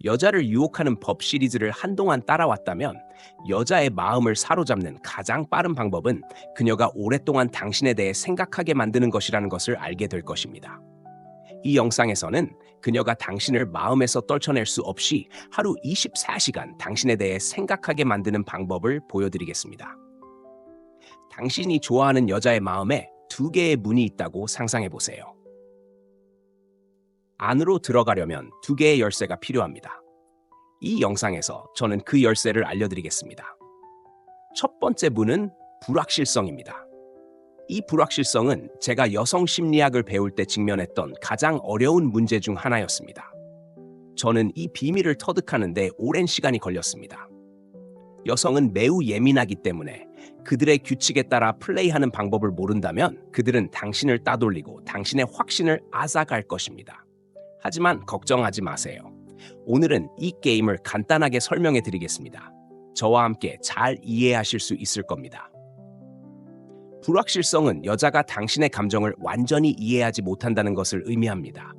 여자를 유혹하는 법 시리즈를 한동안 따라왔다면 여자의 마음을 사로잡는 가장 빠른 방법은 그녀가 오랫동안 당신에 대해 생각하게 만드는 것이라는 것을 알게 될 것입니다. 이 영상에서는 그녀가 당신을 마음에서 떨쳐낼 수 없이 하루 24시간 당신에 대해 생각하게 만드는 방법을 보여드리겠습니다. 당신이 좋아하는 여자의 마음에 두 개의 문이 있다고 상상해 보세요. 안으로 들어가려면 두 개의 열쇠가 필요합니다. 이 영상에서 저는 그 열쇠를 알려드리겠습니다. 첫 번째 문은 불확실성입니다. 이 불확실성은 제가 여성 심리학을 배울 때 직면했던 가장 어려운 문제 중 하나였습니다. 저는 이 비밀을 터득하는데 오랜 시간이 걸렸습니다. 여성은 매우 예민하기 때문에 그들의 규칙에 따라 플레이하는 방법을 모른다면 그들은 당신을 따돌리고 당신의 확신을 앗아갈 것입니다. 하지만 걱정하지 마세요. 오늘은 이 게임을 간단하게 설명해 드리겠습니다. 저와 함께 잘 이해하실 수 있을 겁니다. 불확실성은 여자가 당신의 감정을 완전히 이해하지 못한다는 것을 의미합니다.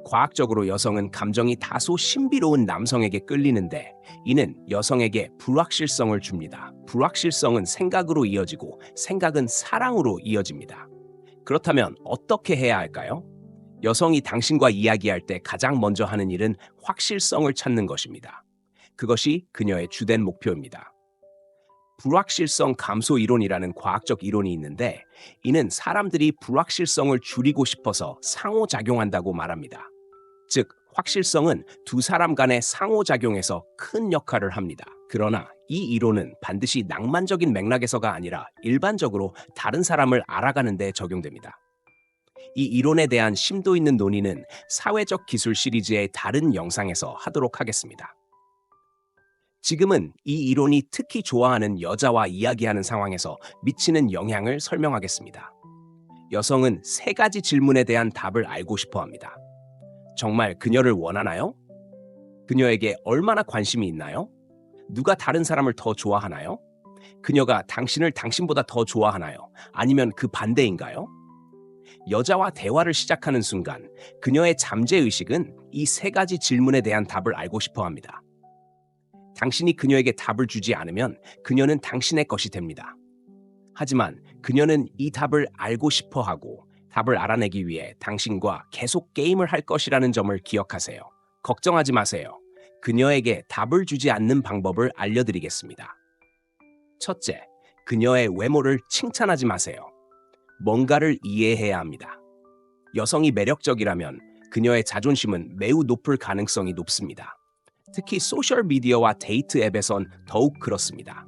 과학적으로 여성은 감정이 다소 신비로운 남성에게 끌리는데 이는 여성에게 불확실성을 줍니다. 불확실성은 생각으로 이어지고 생각은 사랑으로 이어집니다. 그렇다면 어떻게 해야 할까요? 여성이 당신과 이야기할 때 가장 먼저 하는 일은 확실성을 찾는 것입니다. 그것이 그녀의 주된 목표입니다. 불확실성 감소 이론이라는 과학적 이론이 있는데 이는 사람들이 불확실성을 줄이고 싶어서 상호작용한다고 말합니다. 즉, 확실성은 두 사람 간의 상호작용에서 큰 역할을 합니다. 그러나 이 이론은 반드시 낭만적인 맥락에서가 아니라 일반적으로 다른 사람을 알아가는 데 적용됩니다. 이 이론에 대한 심도 있는 논의는 사회적 기술 시리즈의 다른 영상에서 하도록 하겠습니다. 지금은 이 이론이 특히 좋아하는 여자와 이야기하는 상황에서 미치는 영향을 설명하겠습니다. 여성은 세 가지 질문에 대한 답을 알고 싶어 합니다. 정말 그녀를 원하나요? 그녀에게 얼마나 관심이 있나요? 누가 다른 사람을 더 좋아하나요? 그녀가 당신을 당신보다 더 좋아하나요? 아니면 그 반대인가요? 여자와 대화를 시작하는 순간 그녀의 잠재의식은 이 세 가지 질문에 대한 답을 알고 싶어 합니다. 당신이 그녀에게 답을 주지 않으면 그녀는 당신의 것이 됩니다. 하지만 그녀는 이 답을 알고 싶어 하고 답을 알아내기 위해 당신과 계속 게임을 할 것이라는 점을 기억하세요. 걱정하지 마세요. 그녀에게 답을 주지 않는 방법을 알려드리겠습니다. 첫째, 그녀의 외모를 칭찬하지 마세요. 뭔가를 이해해야 합니다. 여성이 매력적이라면 그녀의 자존심은 매우 높을 가능성이 높습니다. 특히 소셜미디어와 데이트 앱에선 더욱 그렇습니다.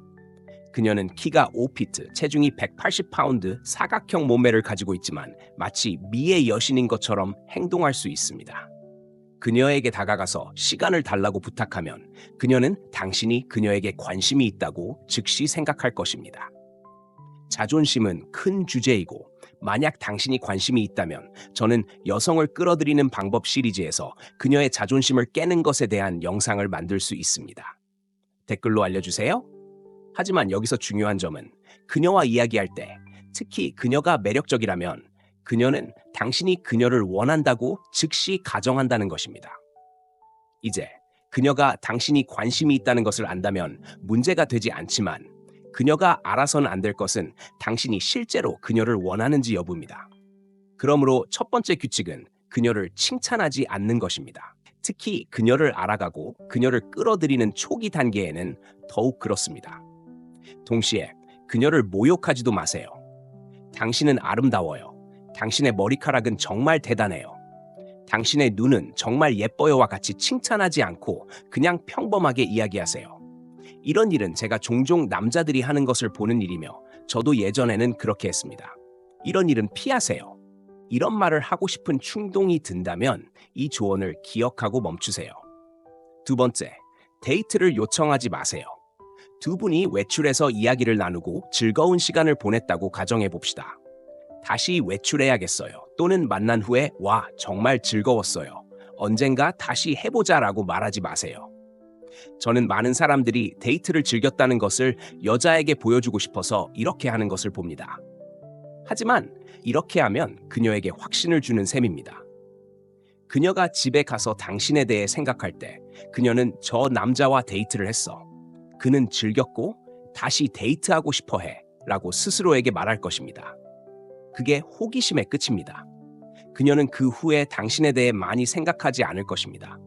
그녀는 키가 5피트, 체중이 180파운드, 사각형 몸매를 가지고 있지만 마치 미의 여신인 것처럼 행동할 수 있습니다. 그녀에게 다가가서 시간을 달라고 부탁하면 그녀는 당신이 그녀에게 관심이 있다고 즉시 생각할 것입니다. 자존심은 큰 주제이고 만약 당신이 관심이 있다면 저는 여성을 끌어들이는 방법 시리즈에서 그녀의 자존심을 깨는 것에 대한 영상을 만들 수 있습니다. 댓글로 알려주세요. 하지만 여기서 중요한 점은 그녀와 이야기할 때 특히 그녀가 매력적이라면 그녀는 당신이 그녀를 원한다고 즉시 가정한다는 것입니다. 이제 그녀가 당신이 관심이 있다는 것을 안다면 문제가 되지 않지만 그녀가 알아서는 안 될 것은 당신이 실제로 그녀를 원하는지 여부입니다. 그러므로 첫 번째 규칙은 그녀를 칭찬하지 않는 것입니다. 특히 그녀를 알아가고 그녀를 끌어들이는 초기 단계에는 더욱 그렇습니다. 동시에 그녀를 모욕하지도 마세요. 당신은 아름다워요. 당신의 머리카락은 정말 대단해요. 당신의 눈은 정말 예뻐요와 같이 칭찬하지 않고 그냥 평범하게 이야기하세요. 이런 일은 제가 종종 남자들이 하는 것을 보는 일이며 저도 예전에는 그렇게 했습니다. 이런 일은 피하세요. 이런 말을 하고 싶은 충동이 든다면 이 조언을 기억하고 멈추세요. 두 번째, 데이트를 요청하지 마세요. 두 분이 외출해서 이야기를 나누고 즐거운 시간을 보냈다고 가정해 봅시다. 다시 외출해야겠어요. 또는 만난 후에 와, 정말 즐거웠어요. 언젠가 다시 해보자라고 말하지 마세요. 저는 많은 사람들이 데이트를 즐겼다는 것을 여자에게 보여주고 싶어서 이렇게 하는 것을 봅니다. 하지만 이렇게 하면 그녀에게 확신을 주는 셈입니다. 그녀가 집에 가서 당신에 대해 생각할 때 그녀는 저 남자와 데이트를 했어. 그는 즐겼고 다시 데이트하고 싶어 해. 라고 스스로에게 말할 것입니다. 그게 호기심의 끝입니다. 그녀는 그 후에 당신에 대해 많이 생각하지 않을 것입니다.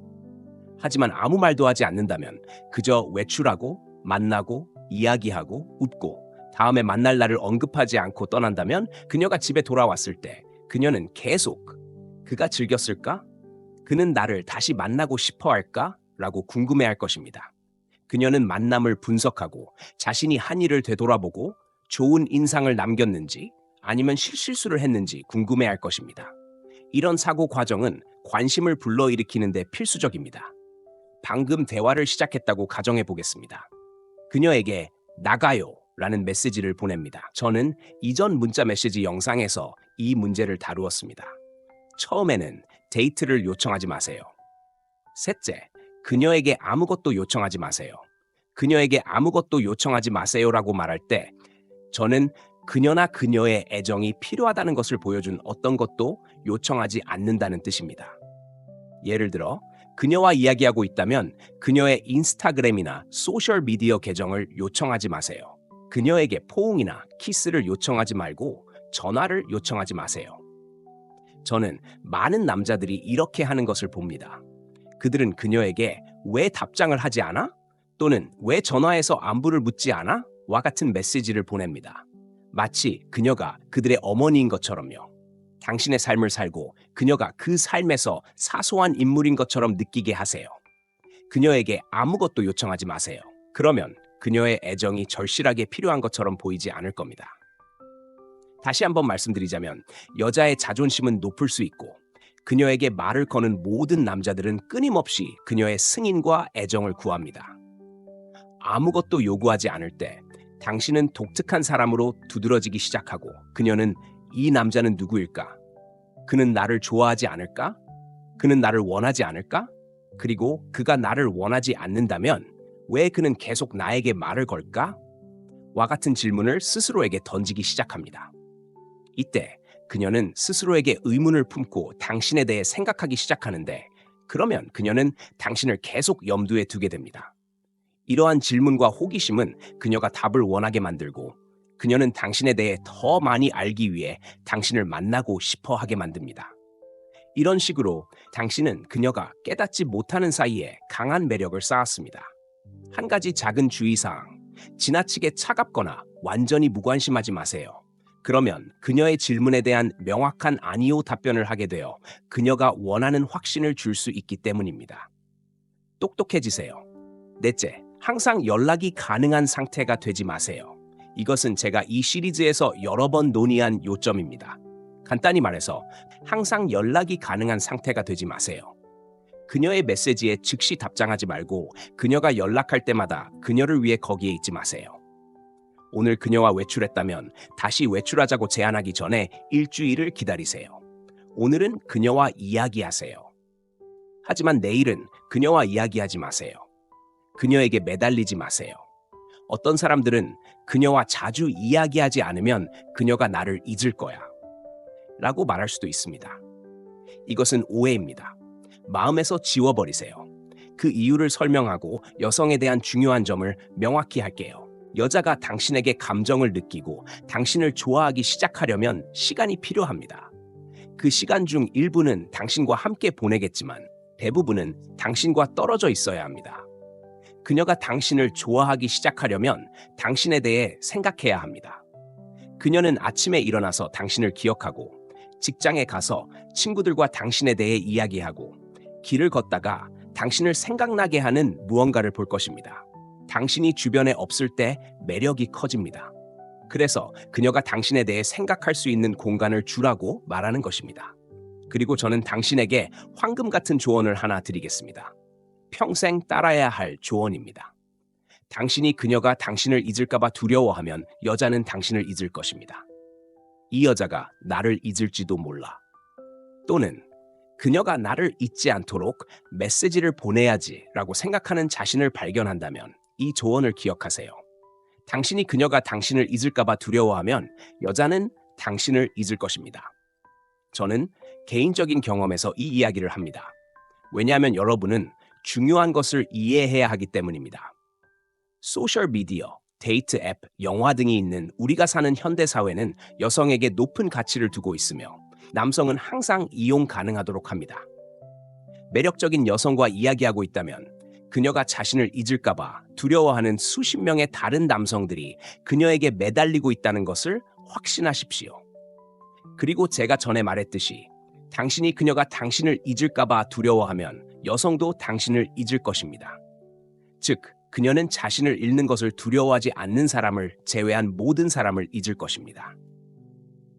하지만 아무 말도 하지 않는다면 그저 외출하고 만나고 이야기하고 웃고 다음에 만날 날을 언급하지 않고 떠난다면 그녀가 집에 돌아왔을 때 그녀는 계속 그가 즐겼을까? 그는 나를 다시 만나고 싶어 할까? 라고 궁금해할 것입니다. 그녀는 만남을 분석하고 자신이 한 일을 되돌아보고 좋은 인상을 남겼는지 아니면 실수를 했는지 궁금해할 것입니다. 이런 사고 과정은 관심을 불러일으키는데 필수적입니다. 방금 대화를 시작했다고 가정해 보겠습니다. 그녀에게 나가요 라는 메시지를 보냅니다. 저는 이전 문자 메시지 영상에서 이 문제를 다루었습니다. 처음에는 데이트를 요청하지 마세요. 셋째, 그녀에게 아무것도 요청하지 마세요. 그녀에게 아무것도 요청하지 마세요라고 말할 때 저는 그녀나 그녀의 애정이 필요하다는 것을 보여준 어떤 것도 요청하지 않는다는 뜻입니다. 예를 들어 그녀와 이야기하고 있다면 그녀의 인스타그램이나 소셜미디어 계정을 요청하지 마세요. 그녀에게 포옹이나 키스를 요청하지 말고 전화를 요청하지 마세요. 저는 많은 남자들이 이렇게 하는 것을 봅니다. 그들은 그녀에게 왜 답장을 하지 않아? 또는 왜 전화해서 안부를 묻지 않아? 와 같은 메시지를 보냅니다. 마치 그녀가 그들의 어머니인 것처럼요. 당신의 삶을 살고 그녀가 그 삶에서 사소한 인물인 것처럼 느끼게 하세요. 그녀에게 아무것도 요청하지 마세요. 그러면 그녀의 애정이 절실하게 필요한 것처럼 보이지 않을 겁니다. 다시 한번 말씀드리자면 여자의 자존심은 높을 수 있고 그녀에게 말을 거는 모든 남자들은 끊임없이 그녀의 승인과 애정을 구합니다. 아무것도 요구하지 않을 때 당신은 독특한 사람으로 두드러지기 시작하고 그녀는 이 남자는 누구일까? 그는 나를 좋아하지 않을까? 그는 나를 원하지 않을까? 그리고 그가 나를 원하지 않는다면 왜 그는 계속 나에게 말을 걸까? 와 같은 질문을 스스로에게 던지기 시작합니다. 이때 그녀는 스스로에게 의문을 품고 당신에 대해 생각하기 시작하는데 그러면 그녀는 당신을 계속 염두에 두게 됩니다. 이러한 질문과 호기심은 그녀가 답을 원하게 만들고 그녀는 당신에 대해 더 많이 알기 위해 당신을 만나고 싶어 하게 만듭니다. 이런 식으로 당신은 그녀가 깨닫지 못하는 사이에 강한 매력을 쌓았습니다. 한 가지 작은 주의사항, 지나치게 차갑거나 완전히 무관심하지 마세요. 그러면 그녀의 질문에 대한 명확한 아니요 답변을 하게 되어 그녀가 원하는 확신을 줄 수 있기 때문입니다. 똑똑해지세요. 넷째, 항상 연락이 가능한 상태가 되지 마세요. 이것은 제가 이 시리즈에서 여러 번 논의한 요점입니다. 간단히 말해서 항상 연락이 가능한 상태가 되지 마세요. 그녀의 메시지에 즉시 답장하지 말고 그녀가 연락할 때마다 그녀를 위해 거기에 있지 마세요. 오늘 그녀와 외출했다면 다시 외출하자고 제안하기 전에 일주일을 기다리세요. 오늘은 그녀와 이야기하세요. 하지만 내일은 그녀와 이야기하지 마세요. 그녀에게 매달리지 마세요. 어떤 사람들은 그녀와 자주 이야기하지 않으면 그녀가 나를 잊을 거야 라고 말할 수도 있습니다. 이것은 오해입니다. 마음에서 지워버리세요. 그 이유를 설명하고 여성에 대한 중요한 점을 명확히 할게요. 여자가 당신에게 감정을 느끼고 당신을 좋아하기 시작하려면 시간이 필요합니다. 그 시간 중 일부는 당신과 함께 보내겠지만 대부분은 당신과 떨어져 있어야 합니다. 그녀가 당신을 좋아하기 시작하려면 당신에 대해 생각해야 합니다. 그녀는 아침에 일어나서 당신을 기억하고 직장에 가서 친구들과 당신에 대해 이야기하고 길을 걷다가 당신을 생각나게 하는 무언가를 볼 것입니다. 당신이 주변에 없을 때 매력이 커집니다. 그래서 그녀가 당신에 대해 생각할 수 있는 공간을 주라고 말하는 것입니다. 그리고 저는 당신에게 황금 같은 조언을 하나 드리겠습니다. 평생 따라야 할 조언입니다. 당신이 그녀가 당신을 잊을까봐 두려워하면 여자는 당신을 잊을 것입니다. 이 여자가 나를 잊을지도 몰라. 또는 그녀가 나를 잊지 않도록 메시지를 보내야지 라고 생각하는 자신을 발견한다면 이 조언을 기억하세요. 당신이 그녀가 당신을 잊을까봐 두려워하면 여자는 당신을 잊을 것입니다. 저는 개인적인 경험에서 이 이야기를 합니다. 왜냐하면 여러분은 중요한 것을 이해해야 하기 때문입니다. 소셜미디어, 데이트 앱, 영화 등이 있는 우리가 사는 현대 사회는 여성에게 높은 가치를 두고 있으며 남성은 항상 이용 가능하도록 합니다. 매력적인 여성과 이야기하고 있다면 그녀가 자신을 잊을까봐 두려워하는 수십 명의 다른 남성들이 그녀에게 매달리고 있다는 것을 확신하십시오. 그리고 제가 전에 말했듯이 당신이 그녀가 당신을 잊을까봐 두려워하면 여성도 당신을 잊을 것입니다. 즉, 그녀는 자신을 잃는 것을 두려워하지 않는 사람을 제외한 모든 사람을 잊을 것입니다.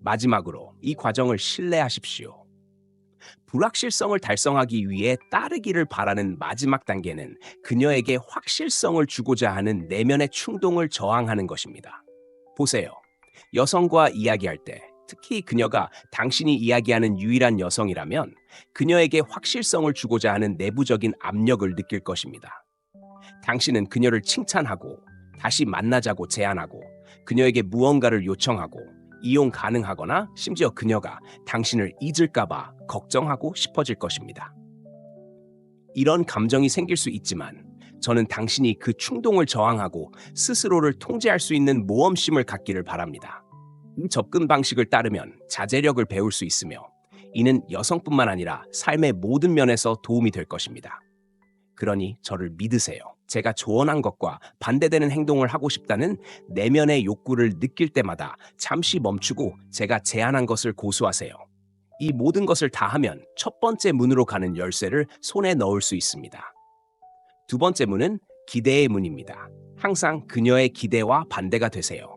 마지막으로 이 과정을 신뢰하십시오. 불확실성을 달성하기 위해 따르기를 바라는 마지막 단계는 그녀에게 확실성을 주고자 하는 내면의 충동을 저항하는 것입니다. 보세요. 여성과 이야기할 때, 특히 그녀가 당신이 이야기하는 유일한 여성이라면 그녀에게 확실성을 주고자 하는 내부적인 압력을 느낄 것입니다. 당신은 그녀를 칭찬하고 다시 만나자고 제안하고 그녀에게 무언가를 요청하고 이용 가능하거나 심지어 그녀가 당신을 잊을까봐 걱정하고 싶어질 것입니다. 이런 감정이 생길 수 있지만 저는 당신이 그 충동을 저항하고 스스로를 통제할 수 있는 모험심을 갖기를 바랍니다. 이 접근 방식을 따르면 자제력을 배울 수 있으며 이는 여성뿐만 아니라 삶의 모든 면에서 도움이 될 것입니다. 그러니 저를 믿으세요. 제가 조언한 것과 반대되는 행동을 하고 싶다는 내면의 욕구를 느낄 때마다 잠시 멈추고 제가 제안한 것을 고수하세요. 이 모든 것을 다 하면 첫 번째 문으로 가는 열쇠를 손에 넣을 수 있습니다. 두 번째 문은 기대의 문입니다. 항상 그녀의 기대와 반대가 되세요.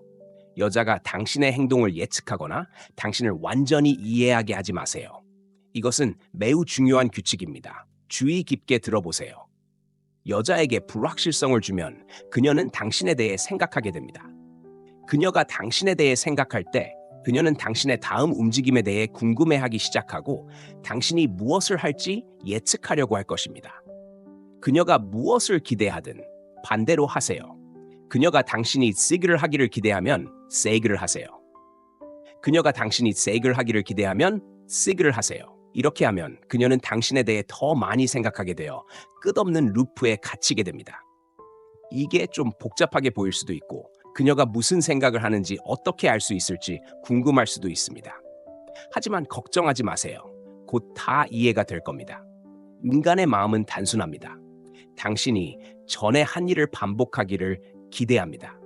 여자가 당신의 행동을 예측하거나 당신을 완전히 이해하게 하지 마세요. 이것은 매우 중요한 규칙입니다. 주의 깊게 들어보세요. 여자에게 불확실성을 주면 그녀는 당신에 대해 생각하게 됩니다. 그녀가 당신에 대해 생각할 때 그녀는 당신의 다음 움직임에 대해 궁금해하기 시작하고 당신이 무엇을 할지 예측하려고 할 것입니다. 그녀가 무엇을 기대하든 반대로 하세요. 그녀가 당신이 시그를 하기를 기대하면 세이그를 하세요. 그녀가 당신이 세이그를 하기를 기대하면 시그를 하세요. 이렇게 하면 그녀는 당신에 대해 더 많이 생각하게 되어 끝없는 루프에 갇히게 됩니다. 이게 좀 복잡하게 보일 수도 있고 그녀가 무슨 생각을 하는지 어떻게 알 수 있을지 궁금할 수도 있습니다. 하지만 걱정하지 마세요. 곧 다 이해가 될 겁니다. 인간의 마음은 단순합니다. 당신이 전에 한 일을 반복하기를 기대합니다.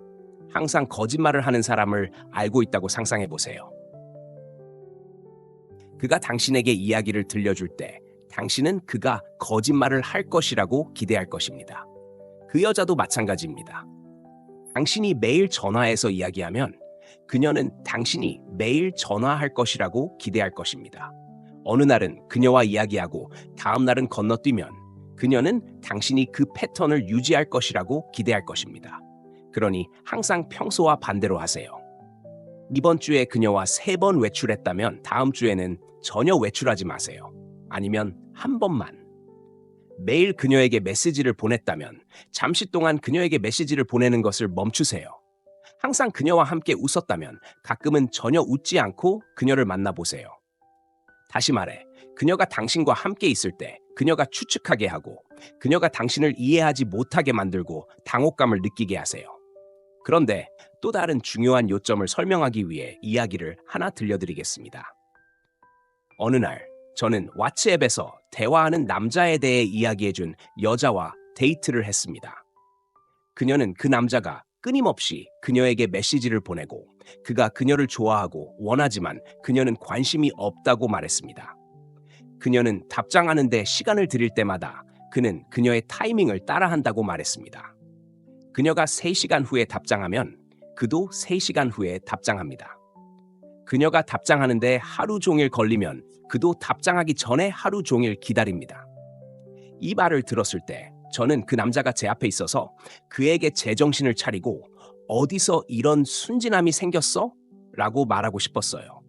항상 거짓말을 하는 사람을 알고 있다고 상상해 보세요. 그가 당신에게 이야기를 들려줄 때 당신은 그가 거짓말을 할 것이라고 기대할 것입니다. 그 여자도 마찬가지입니다. 당신이 매일 전화해서 이야기하면 그녀는 당신이 매일 전화할 것이라고 기대할 것입니다. 어느 날은 그녀와 이야기하고 다음 날은 건너뛰면 그녀는 당신이 그 패턴을 유지할 것이라고 기대할 것입니다. 그러니 항상 평소와 반대로 하세요. 이번 주에 그녀와 3번 외출했다면 다음 주에는 전혀 외출하지 마세요. 아니면 한 번만. 매일 그녀에게 메시지를 보냈다면 잠시 동안 그녀에게 메시지를 보내는 것을 멈추세요. 항상 그녀와 함께 웃었다면 가끔은 전혀 웃지 않고 그녀를 만나보세요. 다시 말해, 그녀가 당신과 함께 있을 때 그녀가 추측하게 하고 그녀가 당신을 이해하지 못하게 만들고 당혹감을 느끼게 하세요. 그런데 또 다른 중요한 요점을 설명하기 위해 이야기를 하나 들려드리겠습니다. 어느 날 저는 왓츠앱에서 대화하는 남자에 대해 이야기해준 여자와 데이트를 했습니다. 그녀는 그 남자가 끊임없이 그녀에게 메시지를 보내고 그가 그녀를 좋아하고 원하지만 그녀는 관심이 없다고 말했습니다. 그녀는 답장하는 데 시간을 들일 때마다 그는 그녀의 타이밍을 따라한다고 말했습니다. 그녀가 3시간 후에 답장하면 그도 3시간 후에 답장합니다. 그녀가 답장하는데 하루 종일 걸리면 그도 답장하기 전에 하루 종일 기다립니다. 이 말을 들었을 때 저는 그 남자가 제 앞에 있어서 그에게 제정신을 차리고 어디서 이런 순진함이 생겼어? 라고 말하고 싶었어요.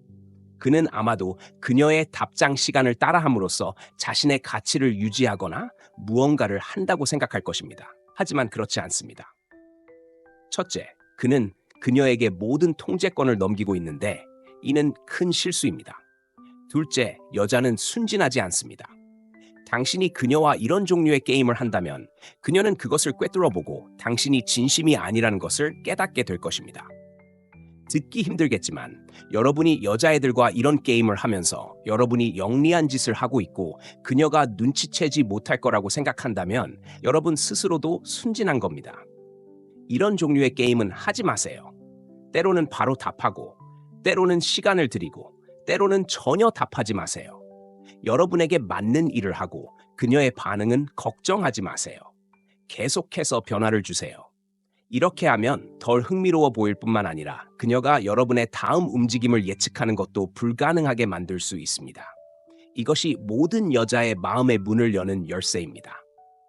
그는 아마도 그녀의 답장 시간을 따라함으로써 자신의 가치를 유지하거나 무언가를 한다고 생각할 것입니다. 하지만 그렇지 않습니다. 첫째, 그는 그녀에게 모든 통제권을 넘기고 있는데 이는 큰 실수입니다. 둘째, 여자는 순진하지 않습니다. 당신이 그녀와 이런 종류의 게임을 한다면 그녀는 그것을 꿰뚫어보고 당신이 진심이 아니라는 것을 깨닫게 될 것입니다. 듣기 힘들겠지만 여러분이 여자애들과 이런 게임을 하면서 여러분이 영리한 짓을 하고 있고 그녀가 눈치채지 못할 거라고 생각한다면 여러분 스스로도 순진한 겁니다. 이런 종류의 게임은 하지 마세요. 때로는 바로 답하고, 때로는 시간을 들이고, 때로는 전혀 답하지 마세요. 여러분에게 맞는 일을 하고 그녀의 반응은 걱정하지 마세요. 계속해서 변화를 주세요. 이렇게 하면 덜 흥미로워 보일 뿐만 아니라 그녀가 여러분의 다음 움직임을 예측하는 것도 불가능하게 만들 수 있습니다. 이것이 모든 여자의 마음의 문을 여는 열쇠입니다.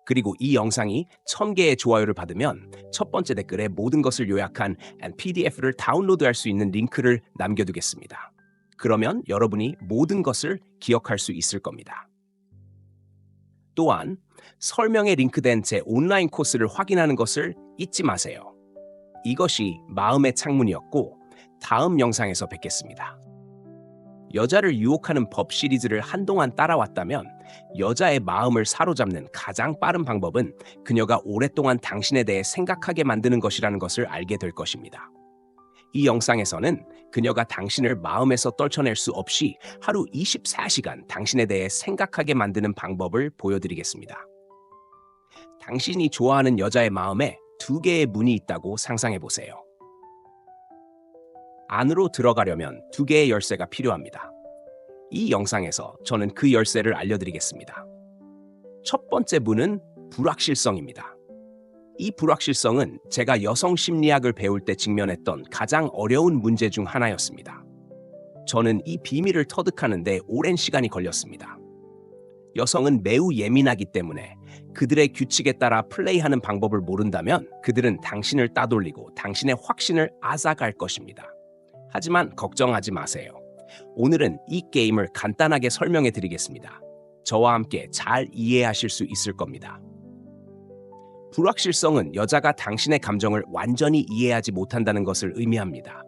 그리고 이 영상이 1000개의 좋아요를 받으면 첫 번째 댓글에 모든 것을 요약한 PDF를 다운로드할 수 있는 링크를 남겨두겠습니다. 그러면 여러분이 모든 것을 기억할 수 있을 겁니다. 또한 설명에 링크된 제 온라인 코스를 확인하는 것을 잊지 마세요. 이것이 마음의 창문이었고 다음 영상에서 뵙겠습니다. 여자를 유혹하는 법 시리즈를 한동안 따라왔다면 여자의 마음을 사로잡는 가장 빠른 방법은 그녀가 오랫동안 당신에 대해 생각하게 만드는 것이라는 것을 알게 될 것입니다. 이 영상에서는 그녀가 당신을 마음에서 떨쳐낼 수 없이 하루 24시간 당신에 대해 생각하게 만드는 방법을 보여드리겠습니다. 당신이 좋아하는 여자의 마음에 2개의 문이 있다고 상상해 보세요. 안으로 들어가려면 2개의 열쇠가 필요합니다. 이 영상에서 저는 그 열쇠를 알려드리겠습니다. 첫 번째 문은 불확실성입니다. 이 불확실성은 제가 여성 심리학을 배울 때 직면했던 가장 어려운 문제 중 하나였습니다. 저는 이 비밀을 터득하는데 오랜 시간이 걸렸습니다. 여성은 매우 예민하기 때문에 그들의 규칙에 따라 플레이하는 방법을 모른다면 그들은 당신을 따돌리고 당신의 확신을 앗아갈 것입니다. 하지만 걱정하지 마세요. 오늘은 이 게임을 간단하게 설명해 드리겠습니다. 저와 함께 잘 이해하실 수 있을 겁니다. 불확실성은 여자가 당신의 감정을 완전히 이해하지 못한다는 것을 의미합니다.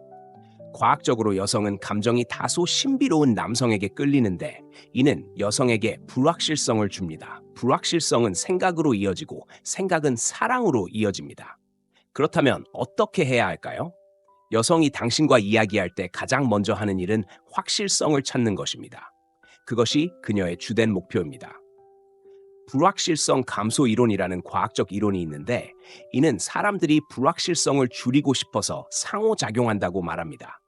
과학적으로 여성은 감정이 다소 신비로운 남성에게 끌리는데 이는 여성에게 불확실성을 줍니다. 불확실성은 생각으로 이어지고 생각은 사랑으로 이어집니다. 그렇다면 어떻게 해야 할까요? 여성이 당신과 이야기할 때 가장 먼저 하는 일은 확실성을 찾는 것입니다. 그것이 그녀의 주된 목표입니다. 불확실성 감소 이론이라는 과학적 이론이 있는데 이는 사람들이 불확실성을 줄이고 싶어서 상호작용한다고 말합니다.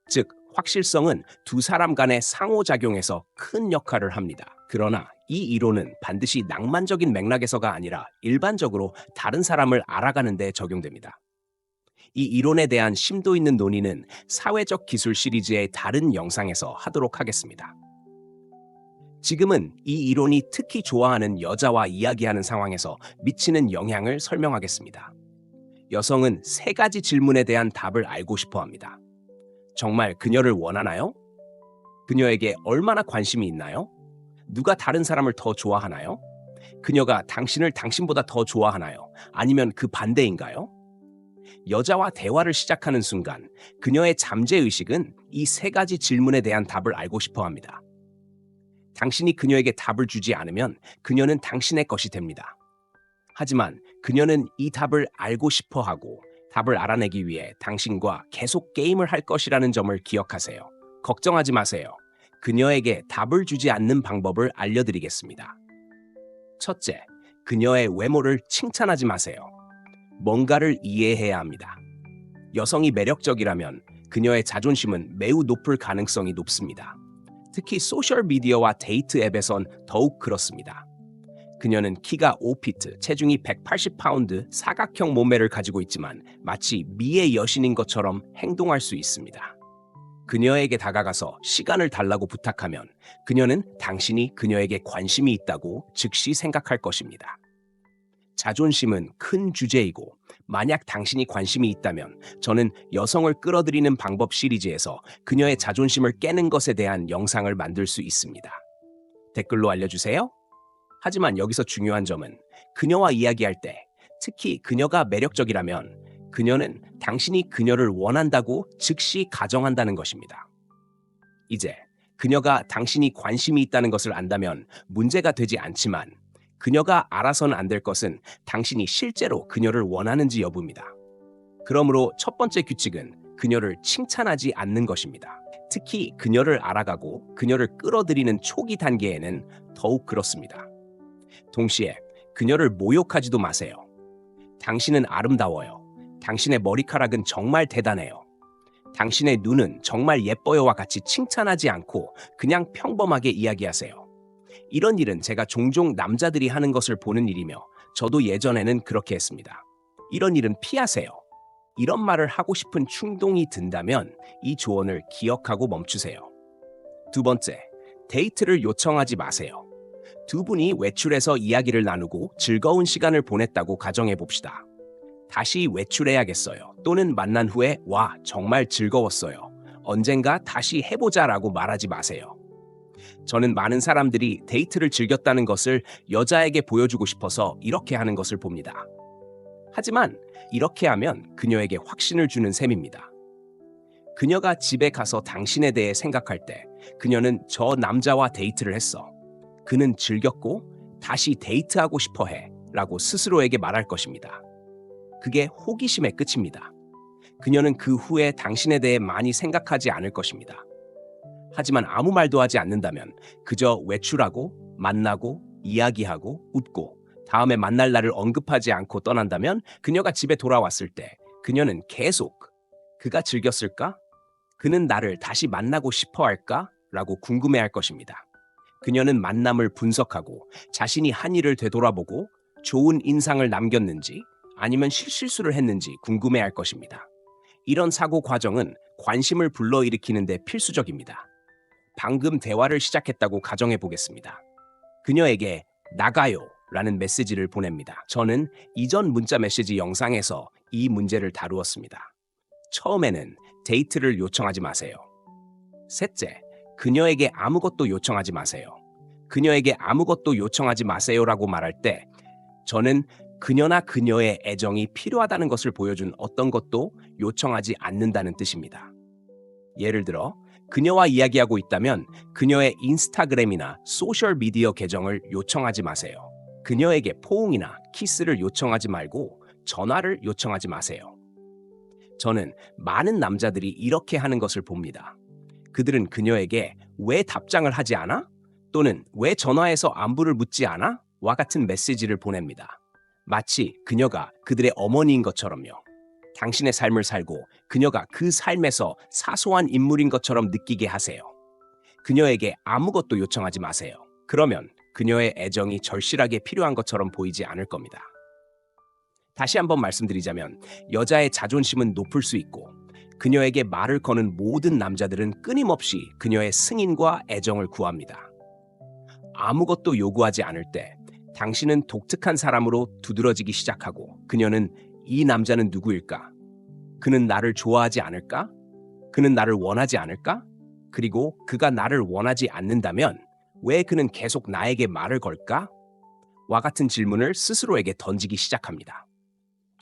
즉, 확실성은 두 사람 간의 상호작용에서 큰 역할을 합니다. 그러나 이 이론은 반드시 낭만적인 맥락에서가 아니라 일반적으로 다른 사람을 알아가는 데 적용됩니다. 이 이론에 대한 심도 있는 논의는 사회적 기술 시리즈의 다른 영상에서 하도록 하겠습니다. 지금은 이 이론이 특히 좋아하는 여자와 이야기하는 상황에서 미치는 영향을 설명하겠습니다. 여성은 3가지 질문에 대한 답을 알고 싶어 합니다. 정말 그녀를 원하나요? 그녀에게 얼마나 관심이 있나요? 누가 다른 사람을 더 좋아하나요? 그녀가 당신을 당신보다 더 좋아하나요? 아니면 그 반대인가요? 여자와 대화를 시작하는 순간 그녀의 잠재의식은 이 3가지 질문에 대한 답을 알고 싶어 합니다. 당신이 그녀에게 답을 주지 않으면 그녀는 당신의 것이 됩니다. 하지만 그녀는 이 답을 알고 싶어 하고 답을 알아내기 위해 당신과 계속 게임을 할 것이라는 점을 기억하세요. 걱정하지 마세요. 그녀에게 답을 주지 않는 방법을 알려드리겠습니다. 첫째, 그녀의 외모를 칭찬하지 마세요. 뭔가를 이해해야 합니다. 여성이 매력적이라면 그녀의 자존심은 매우 높을 가능성이 높습니다. 특히 소셜미디어와 데이트 앱에선 더욱 그렇습니다. 그녀는 키가 5피트, 체중이 180파운드, 사각형 몸매를 가지고 있지만 마치 미의 여신인 것처럼 행동할 수 있습니다. 그녀에게 다가가서 시간을 달라고 부탁하면 그녀는 당신이 그녀에게 관심이 있다고 즉시 생각할 것입니다. 자존심은 큰 주제이고 만약 당신이 관심이 있다면 저는 여성을 끌어들이는 방법 시리즈에서 그녀의 자존심을 깨는 것에 대한 영상을 만들 수 있습니다. 댓글로 알려주세요. 하지만 여기서 중요한 점은 그녀와 이야기할 때 특히 그녀가 매력적이라면 그녀는 당신이 그녀를 원한다고 즉시 가정한다는 것입니다. 이제 그녀가 당신이 관심이 있다는 것을 안다면 문제가 되지 않지만 그녀가 알아서는 안 될 것은 당신이 실제로 그녀를 원하는지 여부입니다. 그러므로 첫 번째 규칙은 그녀를 칭찬하지 않는 것입니다. 특히 그녀를 알아가고 그녀를 끌어들이는 초기 단계에는 더욱 그렇습니다. 동시에 그녀를 모욕하지도 마세요. 당신은 아름다워요. 당신의 머리카락은 정말 대단해요. 당신의 눈은 정말 예뻐요와 같이 칭찬하지 않고 그냥 평범하게 이야기하세요. 이런 일은 제가 종종 남자들이 하는 것을 보는 일이며 저도 예전에는 그렇게 했습니다. 이런 일은 피하세요. 이런 말을 하고 싶은 충동이 든다면 이 조언을 기억하고 멈추세요. 두 번째, 데이트를 요청하지 마세요. 두 분이 외출해서 이야기를 나누고 즐거운 시간을 보냈다고 가정해 봅시다. 다시 외출해야겠어요. 또는 만난 후에 와, 정말 즐거웠어요. 언젠가 다시 해보자라고 말하지 마세요. 저는 많은 사람들이 데이트를 즐겼다는 것을 여자에게 보여주고 싶어서 이렇게 하는 것을 봅니다. 하지만 이렇게 하면 그녀에게 확신을 주는 셈입니다. 그녀가 집에 가서 당신에 대해 생각할 때 그녀는 저 남자와 데이트를 했어. 그는 즐겼고 다시 데이트하고 싶어 해 라고 스스로에게 말할 것입니다. 그게 호기심의 끝입니다. 그녀는 그 후에 당신에 대해 많이 생각하지 않을 것입니다. 하지만 아무 말도 하지 않는다면 그저 외출하고 만나고 이야기하고 웃고 다음에 만날 날을 언급하지 않고 떠난다면 그녀가 집에 돌아왔을 때 그녀는 계속 그가 즐겼을까? 그는 나를 다시 만나고 싶어 할까? 라고 궁금해할 것입니다. 그녀는 만남을 분석하고 자신이 한 일을 되돌아보고 좋은 인상을 남겼는지 아니면 실수를 했는지 궁금해할 것입니다. 이런 사고 과정은 관심을 불러일으키는 데 필수적입니다. 방금 대화를 시작했다고 가정해 보겠습니다. 그녀에게 나가요 라는 메시지를 보냅니다. 저는 이전 문자 메시지 영상에서 이 문제를 다루었습니다. 처음에는 데이트를 요청하지 마세요. 셋째, 그녀에게 아무것도 요청하지 마세요. 그녀에게 아무것도 요청하지 마세요라고 말할 때 저는 그녀나 그녀의 애정이 필요하다는 것을 보여준 어떤 것도 요청하지 않는다는 뜻입니다. 예를 들어 그녀와 이야기하고 있다면 그녀의 인스타그램이나 소셜미디어 계정을 요청하지 마세요. 그녀에게 포옹이나 키스를 요청하지 말고 전화를 요청하지 마세요. 저는 많은 남자들이 이렇게 하는 것을 봅니다. 그들은 그녀에게 왜 답장을 하지 않아? 또는 왜 전화해서 안부를 묻지 않아? 와 같은 메시지를 보냅니다. 마치 그녀가 그들의 어머니인 것처럼요. 당신의 삶을 살고 그녀가 그 삶에서 사소한 인물인 것처럼 느끼게 하세요. 그녀에게 아무것도 요청하지 마세요. 그러면 그녀의 애정이 절실하게 필요한 것처럼 보이지 않을 겁니다. 다시 한번 말씀드리자면 여자의 자존심은 높을 수 있고 그녀에게 말을 거는 모든 남자들은 끊임없이 그녀의 승인과 애정을 구합니다. 아무것도 요구하지 않을 때 당신은 독특한 사람으로 두드러지기 시작하고 그녀는 이 남자는 누구일까? 그는 나를 좋아하지 않을까? 그는 나를 원하지 않을까? 그리고 그가 나를 원하지 않는다면 왜 그는 계속 나에게 말을 걸까? 와 같은 질문을 스스로에게 던지기 시작합니다.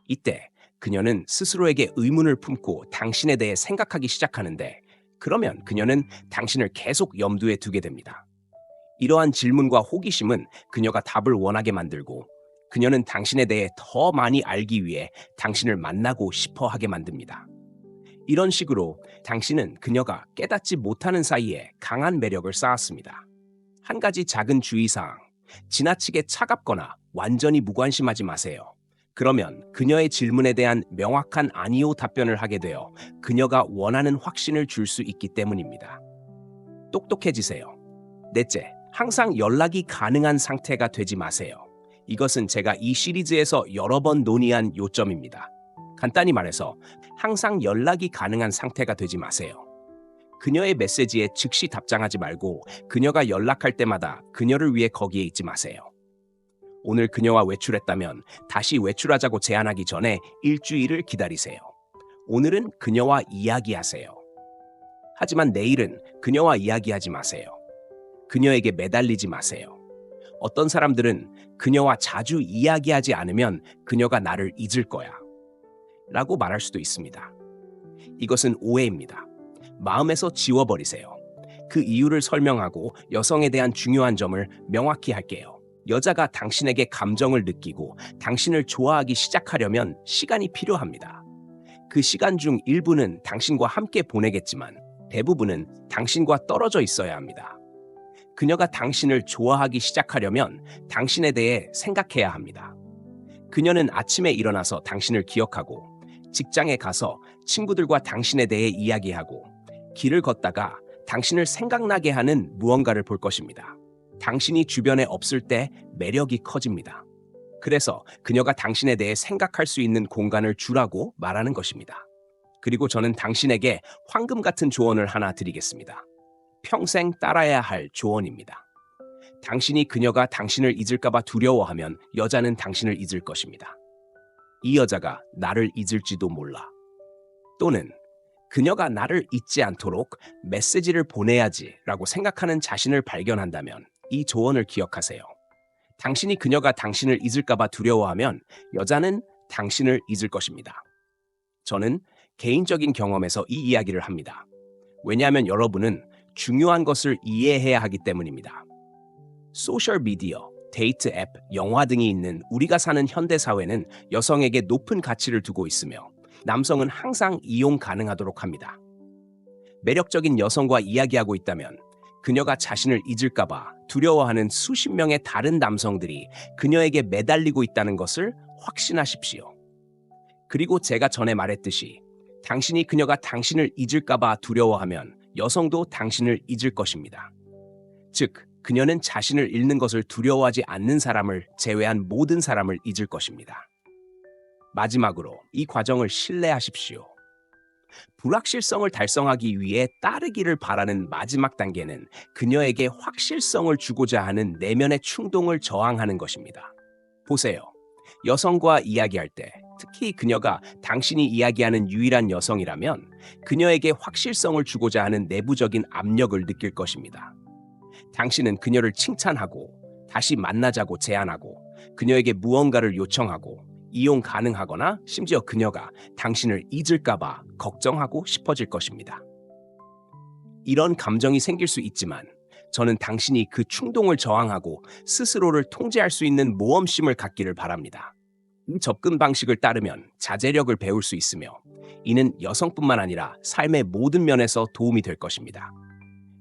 이때 그녀는 스스로에게 의문을 품고 당신에 대해 생각하기 시작하는데 그러면 그녀는 당신을 계속 염두에 두게 됩니다. 이러한 질문과 호기심은 그녀가 답을 원하게 만들고 그녀는 당신에 대해 더 많이 알기 위해 당신을 만나고 싶어 하게 만듭니다. 이런 식으로 당신은 그녀가 깨닫지 못하는 사이에 강한 매력을 쌓았습니다. 한 가지 작은 주의사항, 지나치게 차갑거나 완전히 무관심하지 마세요. 그러면 그녀의 질문에 대한 명확한 아니요 답변을 하게 되어 그녀가 원하는 확신을 줄 수 있기 때문입니다. 똑똑해지세요. 넷째, 항상 연락이 가능한 상태가 되지 마세요. 이것은 제가 이 시리즈에서 여러 번 논의한 요점입니다. 간단히 말해서 항상 연락이 가능한 상태가 되지 마세요. 그녀의 메시지에 즉시 답장하지 말고 그녀가 연락할 때마다 그녀를 위해 거기에 있지 마세요. 오늘 그녀와 외출했다면 다시 외출하자고 제안하기 전에 일주일을 기다리세요. 오늘은 그녀와 이야기하세요. 하지만 내일은 그녀와 이야기하지 마세요. 그녀에게 매달리지 마세요. 어떤 사람들은 그녀와 자주 이야기하지 않으면 그녀가 나를 잊을 거야 라고 말할 수도 있습니다. 이것은 오해입니다. 마음에서 지워버리세요. 그 이유를 설명하고 여성에 대한 중요한 점을 명확히 할게요. 여자가 당신에게 감정을 느끼고 당신을 좋아하기 시작하려면 시간이 필요합니다. 그 시간 중 일부는 당신과 함께 보내겠지만 대부분은 당신과 떨어져 있어야 합니다. 그녀가 당신을 좋아하기 시작하려면 당신에 대해 생각해야 합니다. 그녀는 아침에 일어나서 당신을 기억하고 직장에 가서 친구들과 당신에 대해 이야기하고 길을 걷다가 당신을 생각나게 하는 무언가를 볼 것입니다. 당신이 주변에 없을 때 매력이 커집니다. 그래서 그녀가 당신에 대해 생각할 수 있는 공간을 주라고 말하는 것입니다. 그리고 저는 당신에게 황금 같은 조언을 하나 드리겠습니다. 평생 따라야 할 조언입니다. 당신이 그녀가 당신을 잊을까봐 두려워하면 여자는 당신을 잊을 것입니다. 이 여자가 나를 잊을지도 몰라. 또는 그녀가 나를 잊지 않도록 메시지를 보내야지라고 생각하는 자신을 발견한다면 이 조언을 기억하세요. 당신이 그녀가 당신을 잊을까봐 두려워하면 여자는 당신을 잊을 것입니다. 저는 개인적인 경험에서 이 이야기를 합니다. 왜냐하면 여러분은 중요한 것을 이해해야 하기 때문입니다. 소셜미디어, 데이트 앱, 영화 등이 있는 우리가 사는 현대사회는 여성에게 높은 가치를 두고 있으며 남성은 항상 이용 가능하도록 합니다. 매력적인 여성과 이야기하고 있다면 그녀가 자신을 잊을까봐 두려워하는 수십 명의 다른 남성들이 그녀에게 매달리고 있다는 것을 확신하십시오. 그리고 제가 전에 말했듯이 당신이 그녀가 당신을 잊을까봐 두려워하면 여성도 당신을 잊을 것입니다. 즉, 그녀는 자신을 잃는 것을 두려워하지 않는 사람을 제외한 모든 사람을 잊을 것입니다. 마지막으로 이 과정을 신뢰하십시오. 불확실성을 달성하기 위해 따르기를 바라는 마지막 단계는 그녀에게 확실성을 주고자 하는 내면의 충동을 저항하는 것입니다. 보세요. 여성과 이야기할 때, 특히 그녀가 당신이 이야기하는 유일한 여성이라면 그녀에게 확실성을 주고자 하는 내부적인 압력을 느낄 것입니다. 당신은 그녀를 칭찬하고 다시 만나자고 제안하고 그녀에게 무언가를 요청하고 이용 가능하거나 심지어 그녀가 당신을 잊을까봐 걱정하고 싶어질 것입니다. 이런 감정이 생길 수 있지만 저는 당신이 그 충동을 저항하고 스스로를 통제할 수 있는 모험심을 갖기를 바랍니다. 이 접근 방식을 따르면 자제력을 배울 수 있으며 이는 여성뿐만 아니라 삶의 모든 면에서 도움이 될 것입니다.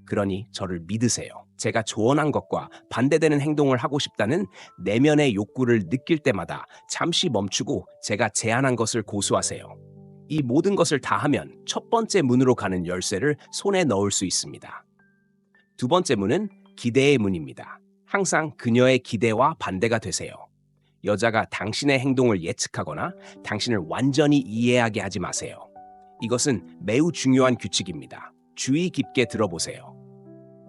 그러니 저를 믿으세요. 제가 조언한 것과 반대되는 행동을 하고 싶다는 내면의 욕구를 느낄 때마다 잠시 멈추고 제가 제안한 것을 고수하세요. 이 모든 것을 다 하면 첫 번째 문으로 가는 열쇠를 손에 넣을 수 있습니다. 두 번째 문은 기대의 문입니다. 항상 그녀의 기대와 반대가 되세요. 여자가 당신의 행동을 예측하거나 당신을 완전히 이해하게 하지 마세요. 이것은 매우 중요한 규칙입니다. 주의 깊게 들어보세요.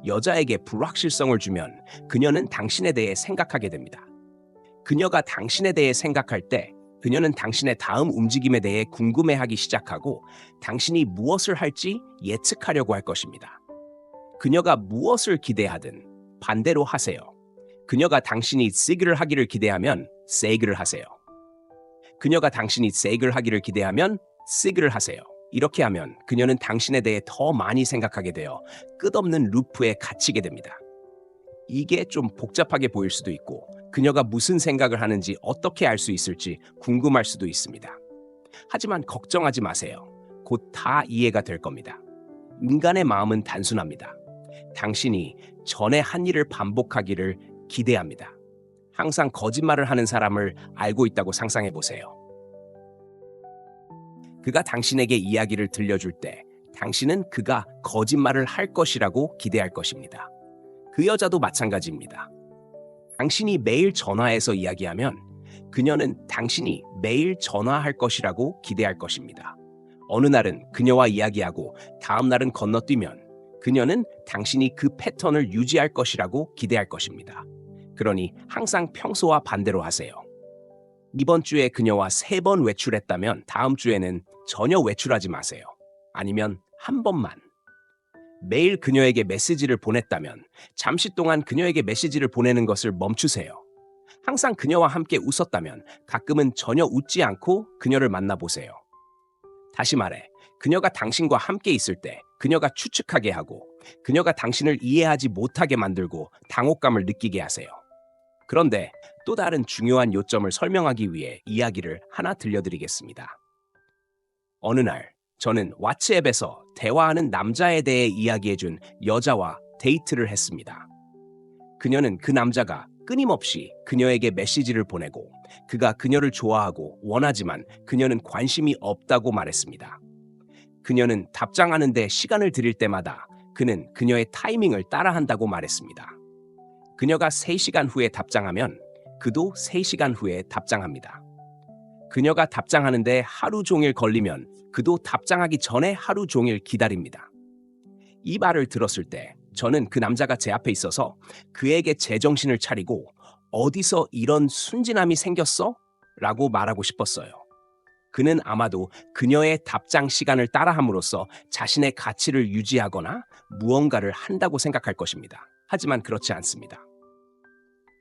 여자에게 불확실성을 주면 그녀는 당신에 대해 생각하게 됩니다. 그녀가 당신에 대해 생각할 때 그녀는 당신의 다음 움직임에 대해 궁금해하기 시작하고 당신이 무엇을 할지 예측하려고 할 것입니다. 그녀가 무엇을 기대하든 반대로 하세요. 그녀가 당신이 시그를 하기를 기대하면 세이그를 하세요. 그녀가 당신이 세이그를 하기를 기대하면 시그를 하세요. 이렇게 하면 그녀는 당신에 대해 더 많이 생각하게 되어 끝없는 루프에 갇히게 됩니다. 이게 좀 복잡하게 보일 수도 있고 그녀가 무슨 생각을 하는지 어떻게 알 수 있을지 궁금할 수도 있습니다. 하지만 걱정하지 마세요. 곧 다 이해가 될 겁니다. 인간의 마음은 단순합니다. 당신이 전에 한 일을 반복하기를 기대합니다. 항상 거짓말을 하는 사람을 알고 있다고 상상해 보세요. 그가 당신에게 이야기를 들려줄 때 당신은 그가 거짓말을 할 것이라고 기대할 것입니다. 그 여자도 마찬가지입니다. 당신이 매일 전화해서 이야기하면 그녀는 당신이 매일 전화할 것이라고 기대할 것입니다. 어느 날은 그녀와 이야기하고 다음 날은 건너뛰면 그녀는 당신이 그 패턴을 유지할 것이라고 기대할 것입니다. 그러니 항상 평소와 반대로 하세요. 이번 주에 그녀와 3번 외출했다면 다음 주에는 전혀 외출하지 마세요. 아니면 한 번만. 매일 그녀에게 메시지를 보냈다면 잠시 동안 그녀에게 메시지를 보내는 것을 멈추세요. 항상 그녀와 함께 웃었다면 가끔은 전혀 웃지 않고 그녀를 만나보세요. 다시 말해, 그녀가 당신과 함께 있을 때 그녀가 추측하게 하고 그녀가 당신을 이해하지 못하게 만들고 당혹감을 느끼게 하세요. 그런데 또 다른 중요한 요점을 설명하기 위해 이야기를 하나 들려드리겠습니다. 어느 날 저는 왓츠앱에서 대화하는 남자에 대해 이야기해준 여자와 데이트를 했습니다. 그녀는 그 남자가 끊임없이 그녀에게 메시지를 보내고 그가 그녀를 좋아하고 원하지만 그녀는 관심이 없다고 말했습니다. 그녀는 답장하는데 시간을 들일 때마다 그는 그녀의 타이밍을 따라한다고 말했습니다. 그녀가 3시간 후에 답장하면 그도 3시간 후에 답장합니다. 그녀가 답장하는데 하루 종일 걸리면 그도 답장하기 전에 하루 종일 기다립니다. 이 말을 들었을 때 저는 그 남자가 제 앞에 있어서 그에게 제정신을 차리고 어디서 이런 순진함이 생겼어? 라고 말하고 싶었어요. 그는 아마도 그녀의 답장 시간을 따라함으로써 자신의 가치를 유지하거나 무언가를 한다고 생각할 것입니다. 하지만 그렇지 않습니다.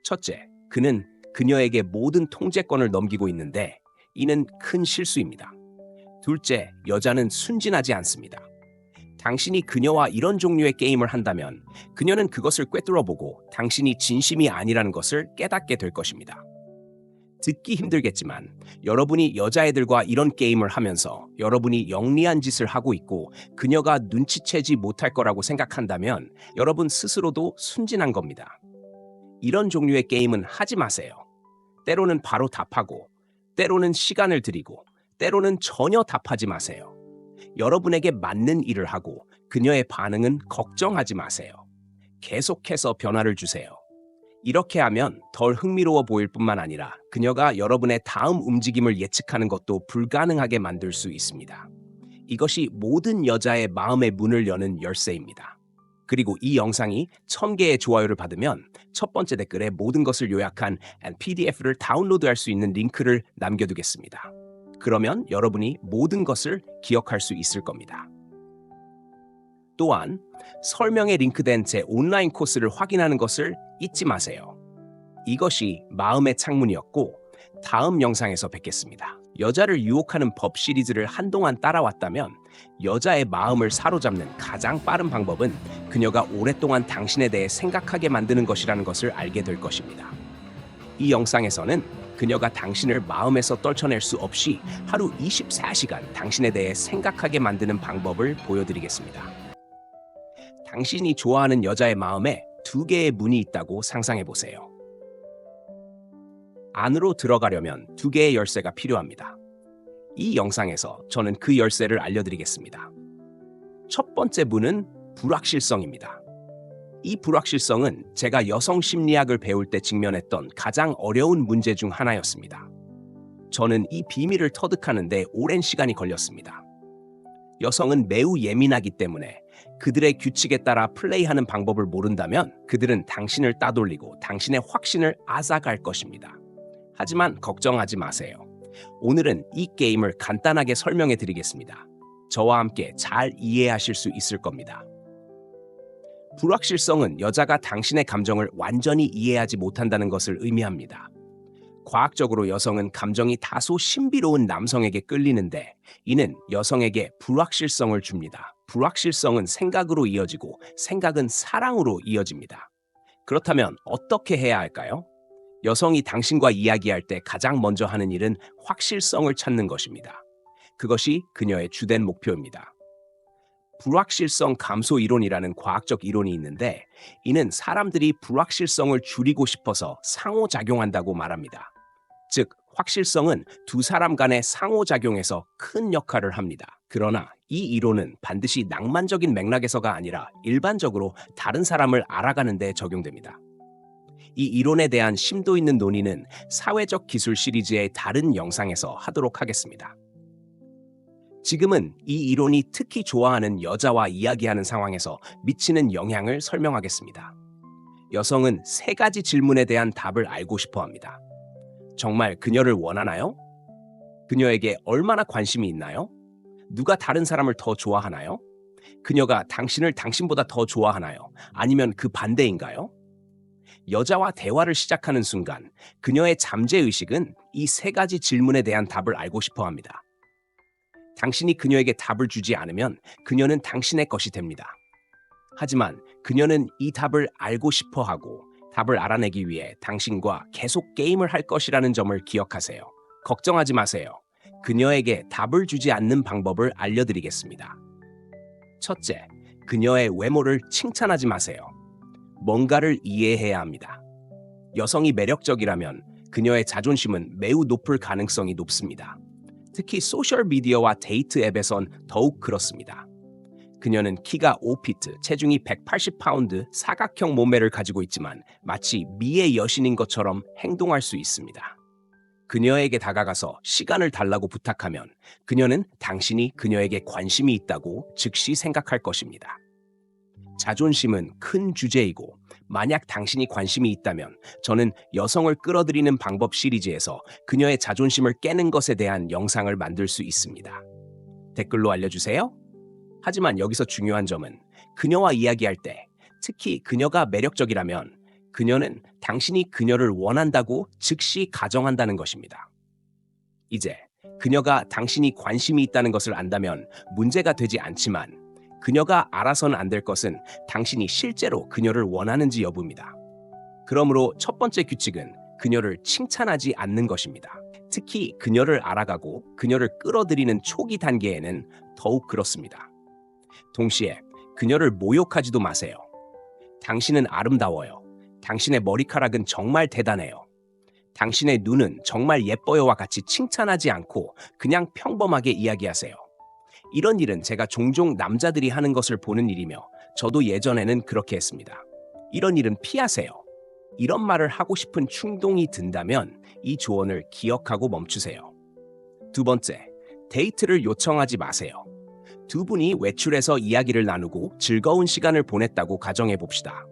첫째, 그는 그녀에게 모든 통제권을 넘기고 있는데 이는 큰 실수입니다. 둘째, 여자는 순진하지 않습니다. 당신이 그녀와 이런 종류의 게임을 한다면 그녀는 그것을 꿰뚫어보고 당신이 진심이 아니라는 것을 깨닫게 될 것입니다. 듣기 힘들겠지만 여러분이 여자애들과 이런 게임을 하면서 여러분이 영리한 짓을 하고 있고 그녀가 눈치채지 못할 거라고 생각한다면 여러분 스스로도 순진한 겁니다. 이런 종류의 게임은 하지 마세요. 때로는 바로 답하고 때로는 시간을 들이고 때로는 전혀 답하지 마세요. 여러분에게 맞는 일을 하고 그녀의 반응은 걱정하지 마세요. 계속해서 변화를 주세요. 이렇게 하면 덜 흥미로워 보일 뿐만 아니라 그녀가 여러분의 다음 움직임을 예측하는 것도 불가능하게 만들 수 있습니다. 이것이 모든 여자의 마음의 문을 여는 열쇠입니다. 그리고 이 영상이 1000개의 좋아요를 받으면 첫 번째 댓글에 모든 것을 요약한 PDF를 다운로드할 수 있는 링크를 남겨두겠습니다. 그러면 여러분이 모든 것을 기억할 수 있을 겁니다. 또한 설명에 링크된 제 온라인 코스를 확인하는 것을 잊지 마세요. 이것이 마음의 창문이었고 다음 영상에서 뵙겠습니다. 여자를 유혹하는 법 시리즈를 한동안 따라왔다면 여자의 마음을 사로잡는 가장 빠른 방법은 그녀가 오랫동안 당신에 대해 생각하게 만드는 것이라는 것을 알게 될 것입니다. 이 영상에서는 그녀가 당신을 마음에서 떨쳐낼 수 없이 하루 24시간 당신에 대해 생각하게 만드는 방법을 보여드리겠습니다. 당신이 좋아하는 여자의 마음에 2개의 문이 있다고 상상해보세요. 안으로 들어가려면 2개의 열쇠가 필요합니다. 이 영상에서 저는 그 열쇠를 알려드리겠습니다. 첫 번째 문은 불확실성입니다. 이 불확실성은 제가 여성 심리학을 배울 때 직면했던 가장 어려운 문제 중 하나였습니다. 저는 이 비밀을 터득하는 데 오랜 시간이 걸렸습니다. 여성은 매우 예민하기 때문에 그들의 규칙에 따라 플레이하는 방법을 모른다면 그들은 당신을 따돌리고 당신의 확신을 앗아갈 것입니다. 하지만 걱정하지 마세요. 오늘은 이 게임을 간단하게 설명해 드리겠습니다. 저와 함께 잘 이해하실 수 있을 겁니다. 불확실성은 여자가 당신의 감정을 완전히 이해하지 못한다는 것을 의미합니다. 과학적으로 여성은 감정이 다소 신비로운 남성에게 끌리는데 이는 여성에게 불확실성을 줍니다. 불확실성은 생각으로 이어지고 생각은 사랑으로 이어집니다. 그렇다면 어떻게 해야 할까요? 여성이 당신과 이야기할 때 가장 먼저 하는 일은 확실성을 찾는 것입니다. 그것이 그녀의 주된 목표입니다. 불확실성 감소 이론이라는 과학적 이론이 있는데 이는 사람들이 불확실성을 줄이고 싶어서 상호작용한다고 말합니다. 즉, 확실성은 두 사람 간의 상호작용에서 큰 역할을 합니다. 그러나 이 이론은 반드시 낭만적인 맥락에서가 아니라 일반적으로 다른 사람을 알아가는 데 적용됩니다. 이 이론에 대한 심도 있는 논의는 사회적 기술 시리즈의 다른 영상에서 하도록 하겠습니다. 지금은 이 이론이 특히 좋아하는 여자와 이야기하는 상황에서 미치는 영향을 설명하겠습니다. 여성은 3가지 질문에 대한 답을 알고 싶어 합니다. 정말 그녀를 원하나요? 그녀에게 얼마나 관심이 있나요? 누가 다른 사람을 더 좋아하나요? 그녀가 당신을 당신보다 더 좋아하나요? 아니면 그 반대인가요? 여자와 대화를 시작하는 순간 그녀의 잠재의식은 이 3가지 질문에 대한 답을 알고 싶어 합니다. 당신이 그녀에게 답을 주지 않으면 그녀는 당신의 것이 됩니다. 하지만 그녀는 이 답을 알고 싶어 하고 답을 알아내기 위해 당신과 계속 게임을 할 것이라는 점을 기억하세요. 걱정하지 마세요. 그녀에게 답을 주지 않는 방법을 알려드리겠습니다. 첫째, 그녀의 외모를 칭찬하지 마세요. 뭔가를 이해해야 합니다. 여성이 매력적이라면 그녀의 자존심은 매우 높을 가능성이 높습니다. 특히 소셜미디어와 데이트 앱에선 더욱 그렇습니다. 그녀는 키가 5피트, 체중이 180파운드, 사각형 몸매를 가지고 있지만 마치 미의 여신인 것처럼 행동할 수 있습니다. 그녀에게 다가가서 시간을 달라고 부탁하면 그녀는 당신이 그녀에게 관심이 있다고 즉시 생각할 것입니다. 자존심은 큰 주제이고 만약 당신이 관심이 있다면 저는 여성을 끌어들이는 방법 시리즈에서 그녀의 자존심을 깨는 것에 대한 영상을 만들 수 있습니다. 댓글로 알려주세요. 하지만 여기서 중요한 점은 그녀와 이야기할 때 특히 그녀가 매력적이라면 그녀는 당신이 그녀를 원한다고 즉시 가정한다는 것입니다. 이제 그녀가 당신이 관심이 있다는 것을 안다면 문제가 되지 않지만 그녀가 알아서는 안 될 것은 당신이 실제로 그녀를 원하는지 여부입니다. 그러므로 첫 번째 규칙은 그녀를 칭찬하지 않는 것입니다. 특히 그녀를 알아가고 그녀를 끌어들이는 초기 단계에는 더욱 그렇습니다. 동시에 그녀를 모욕하지도 마세요. 당신은 아름다워요. 당신의 머리카락은 정말 대단해요. 당신의 눈은 정말 예뻐요와 같이 칭찬하지 않고 그냥 평범하게 이야기하세요. 이런 일은 제가 종종 남자들이 하는 것을 보는 일이며 저도 예전에는 그렇게 했습니다. 이런 일은 피하세요. 이런 말을 하고 싶은 충동이 든다면 이 조언을 기억하고 멈추세요. 두 번째, 데이트를 요청하지 마세요. 두 분이 외출해서 이야기를 나누고 즐거운 시간을 보냈다고 가정해 봅시다.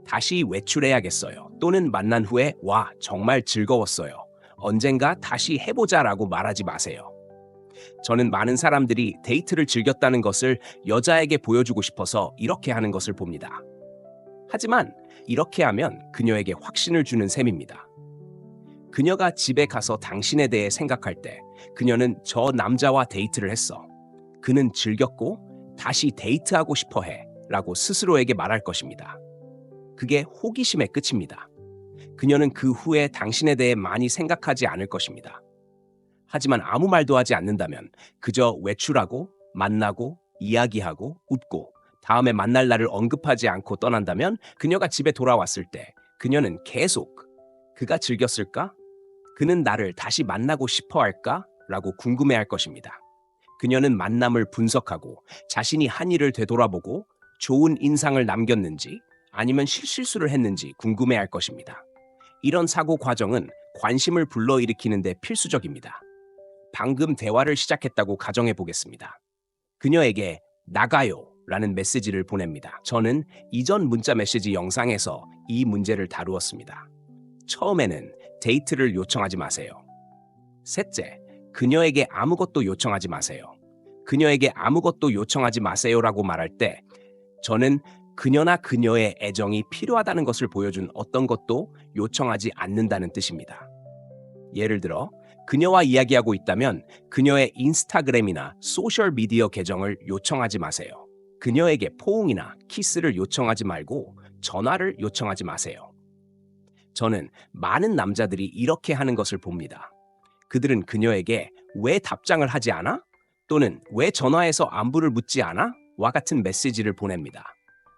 다시 외출해야겠어요. 또는 만난 후에 와, 정말 즐거웠어요. 언젠가 다시 해보자라고 말하지 마세요. 저는 많은 사람들이 데이트를 즐겼다는 것을 여자에게 보여주고 싶어서 이렇게 하는 것을 봅니다. 하지만 이렇게 하면 그녀에게 확신을 주는 셈입니다. 그녀가 집에 가서 당신에 대해 생각할 때 그녀는 저 남자와 데이트를 했어. 그는 즐겼고 다시 데이트하고 싶어 해 라고 스스로에게 말할 것입니다. 그게 호기심의 끝입니다. 그녀는 그 후에 당신에 대해 많이 생각하지 않을 것입니다. 하지만 아무 말도 하지 않는다면 그저 외출하고 만나고 이야기하고 웃고 다음에 만날 날을 언급하지 않고 떠난다면 그녀가 집에 돌아왔을 때 그녀는 계속 그가 즐겼을까? 그는 나를 다시 만나고 싶어 할까? 라고 궁금해할 것입니다. 그녀는 만남을 분석하고 자신이 한 일을 되돌아보고 좋은 인상을 남겼는지 아니면 실수를 했는지 궁금해할 것입니다. 이런 사고 과정은 관심을 불러일으키는 데 필수적입니다. 방금 대화를 시작했다고 가정해 보겠습니다. 그녀에게 나가요 라는 메시지를 보냅니다. 저는 이전 문자 메시지 영상에서 이 문제를 다루었습니다. 처음에는 데이트를 요청하지 마세요. 셋째, 그녀에게 아무것도 요청하지 마세요. 그녀에게 아무것도 요청하지 마세요라고 말할 때 저는 그녀나 그녀의 애정이 필요하다는 것을 보여준 어떤 것도 요청하지 않는다는 뜻입니다. 예를 들어 그녀와 이야기하고 있다면 그녀의 인스타그램이나 소셜미디어 계정을 요청하지 마세요. 그녀에게 포옹이나 키스를 요청하지 말고 전화를 요청하지 마세요. 저는 많은 남자들이 이렇게 하는 것을 봅니다. 그들은 그녀에게 왜 답장을 하지 않아? 또는 왜 전화해서 안부를 묻지 않아? 와 같은 메시지를 보냅니다.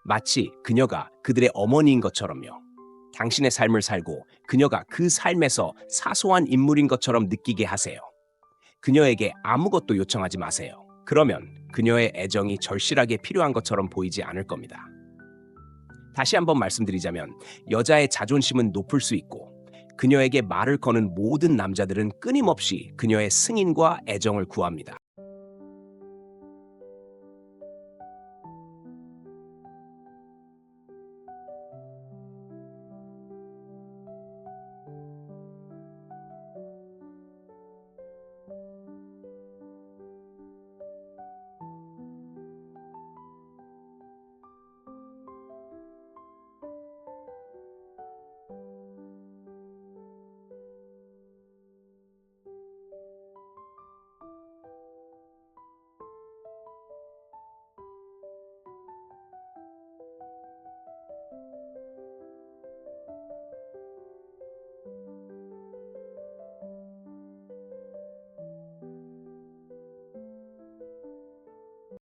마치 그녀가 그들의 어머니인 것처럼요. 당신의 삶을 살고 그녀가 그 삶에서 사소한 인물인 것처럼 느끼게 하세요. 그녀에게 아무것도 요청하지 마세요. 그러면 그녀의 애정이 절실하게 필요한 것처럼 보이지 않을 겁니다. 다시 한번 말씀드리자면 여자의 자존심은 높을 수 있고 그녀에게 말을 거는 모든 남자들은 끊임없이 그녀의 승인과 애정을 구합니다.